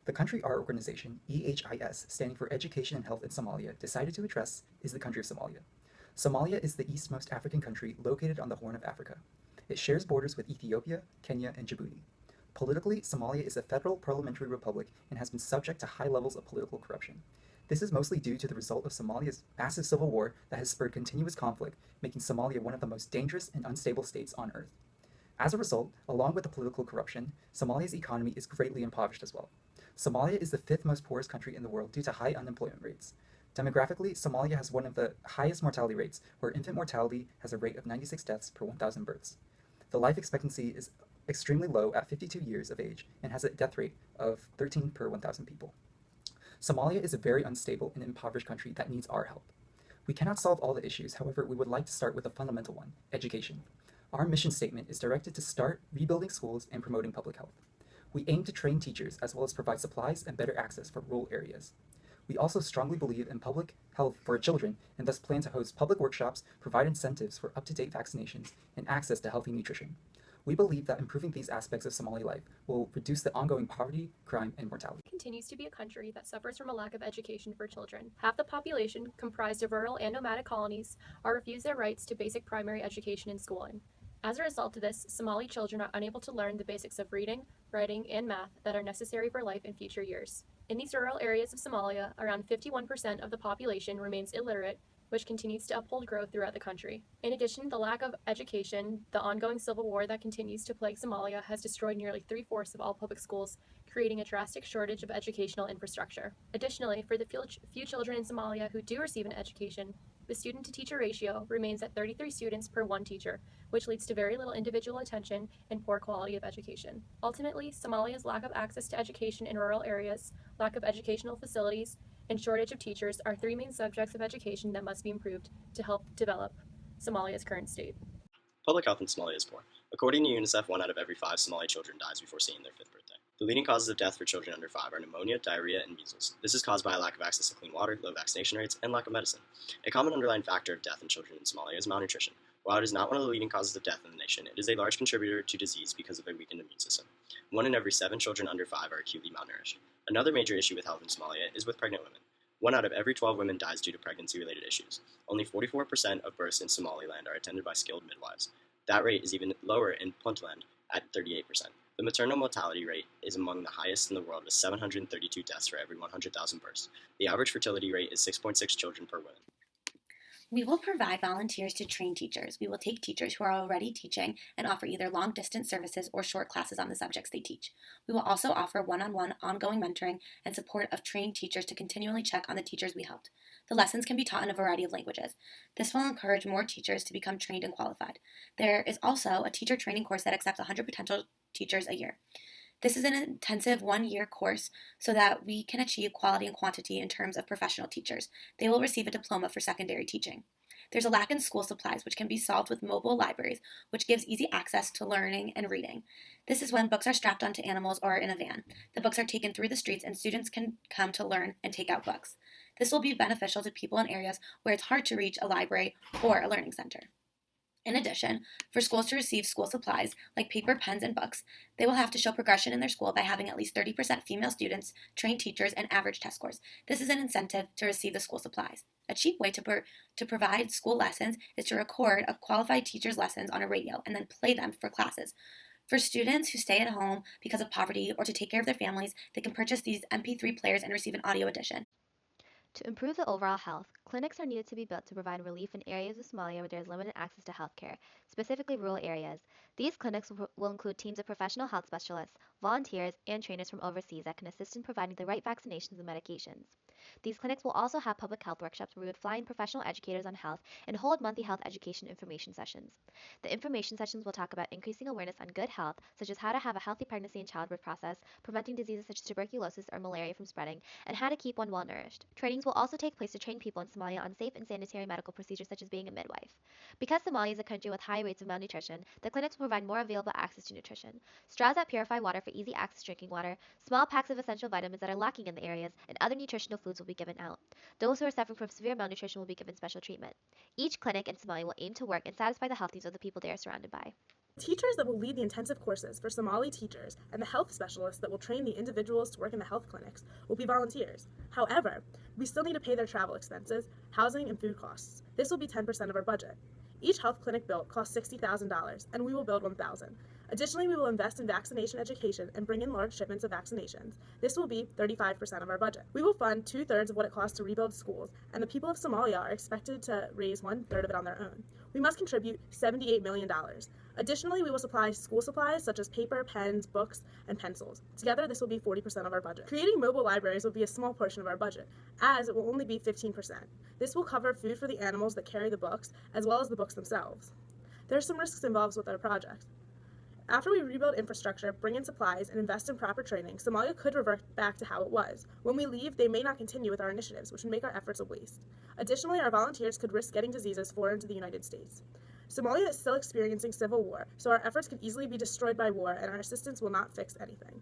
The country our organization, EHIS, standing for Education and Health in Somalia, decided to address is the country of Somalia. Somalia is the eastmost African country located on the Horn of Africa. It shares borders with Ethiopia, Kenya, and Djibouti. Politically, Somalia is a federal parliamentary republic and has been subject to high levels of political corruption. This is mostly due to the result of Somalia's massive civil war that has spurred continuous conflict, making Somalia one of the most dangerous and unstable states on earth. As a result, along with the political corruption, Somalia's economy is greatly impoverished as well. Somalia is the fifth most poorest country in the world due to high unemployment rates. Demographically, Somalia has one of the highest mortality rates, where infant mortality has a rate of 96 deaths per 1,000 births. The life expectancy is extremely low at 52 years of age and has a death rate of 13 per 1,000 people. Somalia is a very unstable and impoverished country that needs our help. We cannot solve all the issues, however, we would like to start with a fundamental one, education. Our mission statement is directed to start rebuilding schools and promoting public health. We aim to train teachers as well as provide supplies and better access for rural areas. We also strongly believe in public health for children and thus plan to host public workshops, provide incentives for up-to-date vaccinations, and access to healthy nutrition. We believe that improving these aspects of Somali life will reduce the ongoing poverty, crime, and mortality. Continues to be a country that suffers from a lack of education for children. Half the population, comprised of rural and nomadic colonies, are refused their rights to basic primary education and schooling. As a result of this, Somali children are unable to learn the basics of reading, writing, and math that are necessary for life in future years. In these rural areas of Somalia, around 51% of the population remains illiterate, which continues to uphold growth throughout the country. In addition, the lack of education, the ongoing civil war that continues to plague Somalia has destroyed nearly 3/4 of all public schools, creating a drastic shortage of educational infrastructure. Additionally, for the few children in Somalia who do receive an education, the student-to-teacher ratio remains at 33 students per one teacher, which leads to very little individual attention and poor quality of education. Ultimately, Somalia's lack of access to education in rural areas, lack of educational facilities, and shortage of teachers are three main subjects of education that must be improved to help develop Somalia's current state. Public health in Somalia is poor. According to UNICEF, 1 out of every 5 Somali children dies before seeing their 5th birthday. The leading causes of death for children under 5 are pneumonia, diarrhea, and measles. This is caused by a lack of access to clean water, low vaccination rates, and lack of medicine. A common underlying factor of death in children in Somalia is malnutrition. While it is not one of the leading causes of death in the nation, it is a large contributor to disease because of a weakened immune system. 1 in every 7 children under 5 are acutely malnourished. Another major issue with health in Somalia is with pregnant women. 1 out of every 12 women dies due to pregnancy-related issues. Only 44% of births in Somaliland are attended by skilled midwives. That rate is even lower in Puntland at 38%. The maternal mortality rate is among the highest in the world with 732 deaths for every 100,000 births. The average fertility rate is 6.6 children per woman. We will provide volunteers to train teachers. We will take teachers who are already teaching and offer either long-distance services or short classes on the subjects they teach. We will also offer one-on-one ongoing mentoring and support of trained teachers to continually check on the teachers we helped. The lessons can be taught in a variety of languages. This will encourage more teachers to become trained and qualified. There is also a teacher training course that accepts 100 potential teachers a year. This is an intensive one-year course so that we can achieve quality and quantity in terms of professional teachers. They will receive a diploma for secondary teaching. There's a lack in school supplies, which can be solved with mobile libraries, which gives easy access to learning and reading. This is when books are strapped onto animals or in a van. The books are taken through the streets and students can come to learn and take out books. This will be beneficial to people in areas where it's hard to reach a library or a learning center. In addition, for schools to receive school supplies like paper, pens, and books, they will have to show progression in their school by having at least 30% female students, trained teachers, and average test scores. This is an incentive to receive the school supplies. A cheap way to provide school lessons is to record a qualified teacher's lessons on a radio and then play them for classes. For students who stay at home because of poverty or to take care of their families, they can purchase these MP3 players and receive an audio edition. To improve the overall health, clinics are needed to be built to provide relief in areas of Somalia where there is limited access to health care, specifically rural areas. These clinics will include teams of professional health specialists, volunteers, and trainers from overseas that can assist in providing the right vaccinations and medications. These clinics will also have public health workshops where we would fly in professional educators on health and hold monthly health education information sessions. The information sessions will talk about increasing awareness on good health, such as how to have a healthy pregnancy and childbirth process, preventing diseases such as tuberculosis or malaria from spreading, and how to keep one well nourished. Trainings will also take place to train people in Somalia on safe and sanitary medical procedures such as being a midwife. Because Somalia is a country with high rates of malnutrition, the clinics will provide more available access to nutrition. Straws that purify water for easy access drinking water, small packs of essential vitamins that are lacking in the areas, and other nutritional foods will be given out. Those who are suffering from severe malnutrition will be given special treatment. Each clinic in Somalia will aim to work and satisfy the health needs of the people they are surrounded by. Teachers that will lead the intensive courses for Somali teachers and the health specialists that will train the individuals to work in the health clinics will be volunteers. However, we still need to pay their travel expenses, housing, and food costs. This will be 10% of our budget. Each health clinic built costs $60,000, and we will build 1,000. Additionally, we will invest in vaccination education and bring in large shipments of vaccinations. This will be 35% of our budget. We will fund 2/3 of what it costs to rebuild schools, and the people of Somalia are expected to raise 1/3 of it on their own. We must contribute $78 million. Additionally, we will supply school supplies such as paper, pens, books, and pencils. Together, this will be 40% of our budget. Creating mobile libraries will be a small portion of our budget, as it will only be 15%. This will cover food for the animals that carry the books, as well as the books themselves. There are some risks involved with our project. After we rebuild infrastructure, bring in supplies, and invest in proper training, Somalia could revert back to how it was. When we leave, they may not continue with our initiatives, which would make our efforts a waste. Additionally, our volunteers could risk getting diseases foreign to the United States. Somalia is still experiencing civil war, so our efforts could easily be destroyed by war, and our assistance will not fix anything.